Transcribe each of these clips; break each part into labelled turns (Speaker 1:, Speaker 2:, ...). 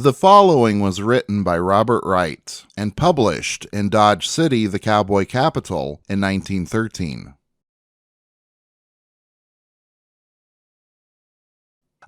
Speaker 1: The following was written by Robert Wright and published in Dodge City, the cowboy capital, in 1913.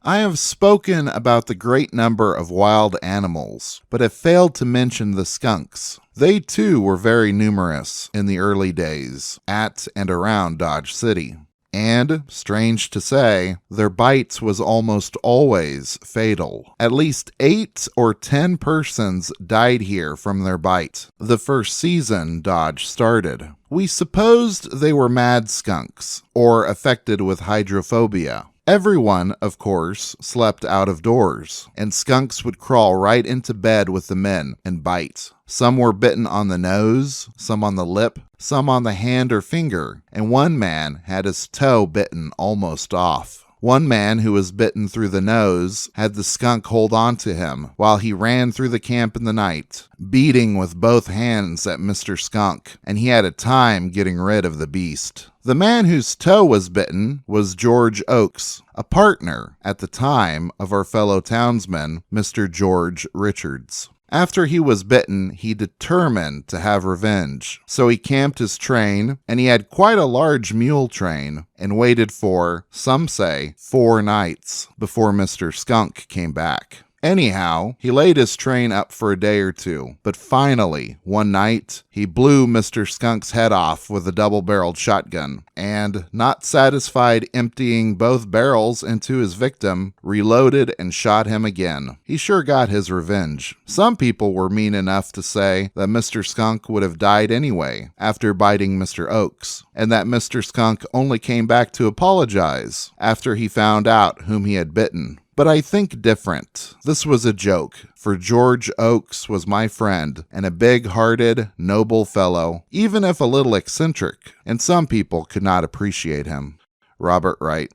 Speaker 1: I have spoken about the great number of wild animals, but have failed to mention the skunks. They too were very numerous in the early days at and around Dodge City. And, strange to say, their bites was almost always fatal. At least 8 or 10 persons died here from their bite the first season Dodge started. We supposed they were mad skunks, or affected with hydrophobia. Everyone, of course, slept out of doors, and skunks would crawl right into bed with the men and bite. Some were bitten on the nose, some on the lip, some on the hand or finger, and one man had his toe bitten almost off. One man who was bitten through the nose had the skunk hold on to him while he ran through the camp in the night, beating with both hands at Mr. Skunk, and he had a time getting rid of the beast. The man whose toe was bitten was George Oakes, a partner at the time of our fellow townsman, Mr. George Richards. After he was bitten, he determined to have revenge. So he camped his train, and he had quite a large mule train, and waited for, some say, 4 nights before Mr. Skunk came back. Anyhow, he laid his train up for a day or two, but finally, one night, he blew Mr. Skunk's head off with a double-barreled shotgun, and, not satisfied emptying both barrels into his victim, reloaded and shot him again. He sure got his revenge. Some people were mean enough to say that Mr. Skunk would have died anyway after biting Mr. Oakes, and that Mr. Skunk only came back to apologize after he found out whom he had bitten. But I think different. This was a joke, for George Oakes was my friend, and a big-hearted, noble fellow, even if a little eccentric, and some people could not appreciate him. Robert Wright.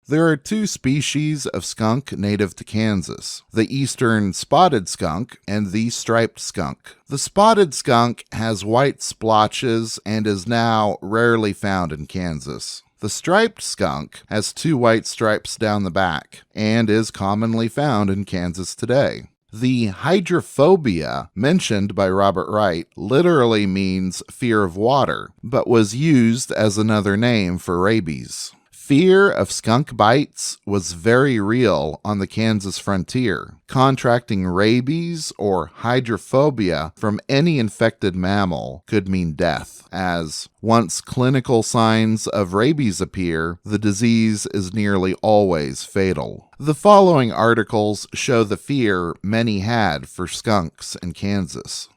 Speaker 1: There are 2 species of skunk native to Kansas, the eastern spotted skunk and the striped skunk. The spotted skunk has white splotches and is now rarely found in Kansas. The striped skunk has 2 white stripes down the back and is commonly found in Kansas today. The hydrophobia mentioned by Robert Wright literally means fear of water, but was used as another name for rabies. Fear of skunk bites was very real on the Kansas frontier. Contracting rabies or hydrophobia from any infected mammal could mean death, as once clinical signs of rabies appear, the disease is nearly always fatal. The following articles show the fear many had for skunks in Kansas.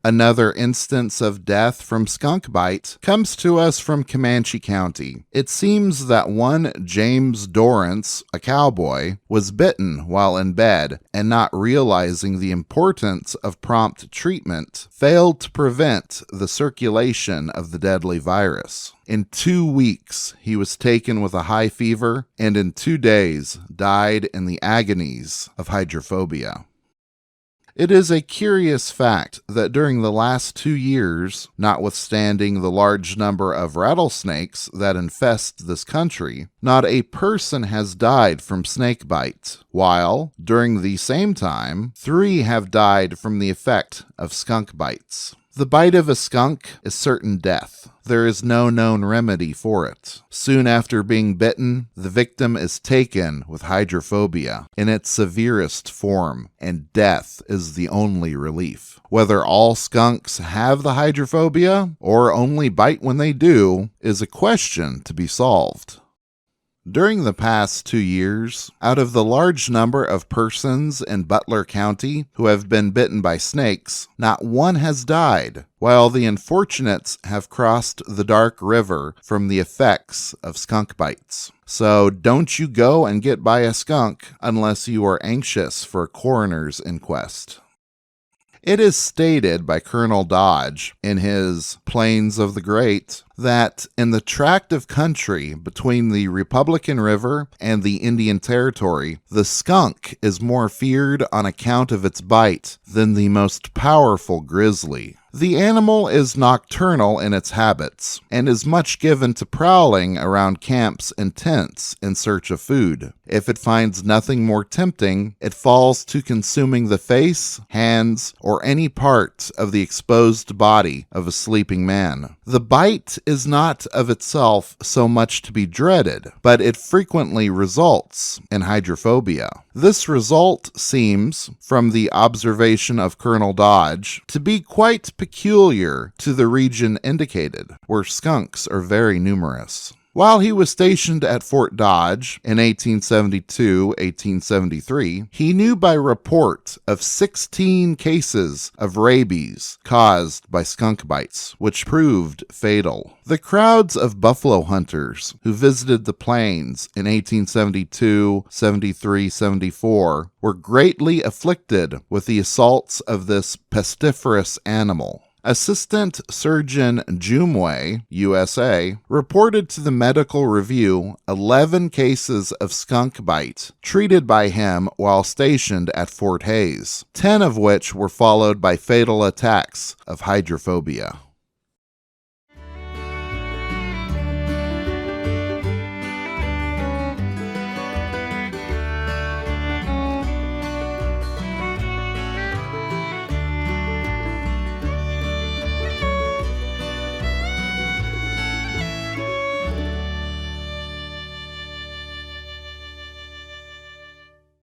Speaker 1: Another instance of death from skunk bite comes to us from Comanche County. It seems that one James Dorrance, a cowboy, was bitten while in bed and not realizing the importance of prompt treatment, failed to prevent the circulation of the deadly virus. In 2 weeks, he was taken with a high fever and in 2 days died in the agonies of hydrophobia. It is a curious fact that during the last 2 years, notwithstanding the large number of rattlesnakes that infest this country, not a person has died from snake bite, while, during the same time, 3 have died from the effect of skunk bites. The bite of a skunk is certain death. There is no known remedy for it. Soon after being bitten, the victim is taken with hydrophobia in its severest form, and death is the only relief. Whether all skunks have the hydrophobia, or only bite when they do, is a question to be solved. During the past 2 years, out of the large number of persons in Butler County who have been bitten by snakes, not one has died, while the unfortunates have crossed the dark river from the effects of skunk bites. So don't you go and get by a skunk unless you are anxious for a coroner's inquest. It is stated by Colonel Dodge in his Plains of the Great that in the tract of country between the Republican River and the Indian Territory, the skunk is more feared on account of its bite than the most powerful grizzly. The animal is nocturnal in its habits and is much given to prowling around camps and tents in search of food. If it finds nothing more tempting, it falls to consuming the face, hands, or any part of the exposed body of a sleeping man. The bite is not of itself so much to be dreaded, but it frequently results in hydrophobia. This result seems, from the observation of Colonel Dodge, to be quite peculiar to the region indicated, where skunks are very numerous. While he was stationed at Fort Dodge in 1872-1873, he knew by report of 16 cases of rabies caused by skunk bites, which proved fatal. The crowds of buffalo hunters who visited the plains in 1872, 73, 74 were greatly afflicted with the assaults of this pestiferous animal. Assistant Surgeon Jumway, USA, reported to the Medical Review 11 cases of skunk bite treated by him while stationed at Fort Hays, 10 of which were followed by fatal attacks of hydrophobia.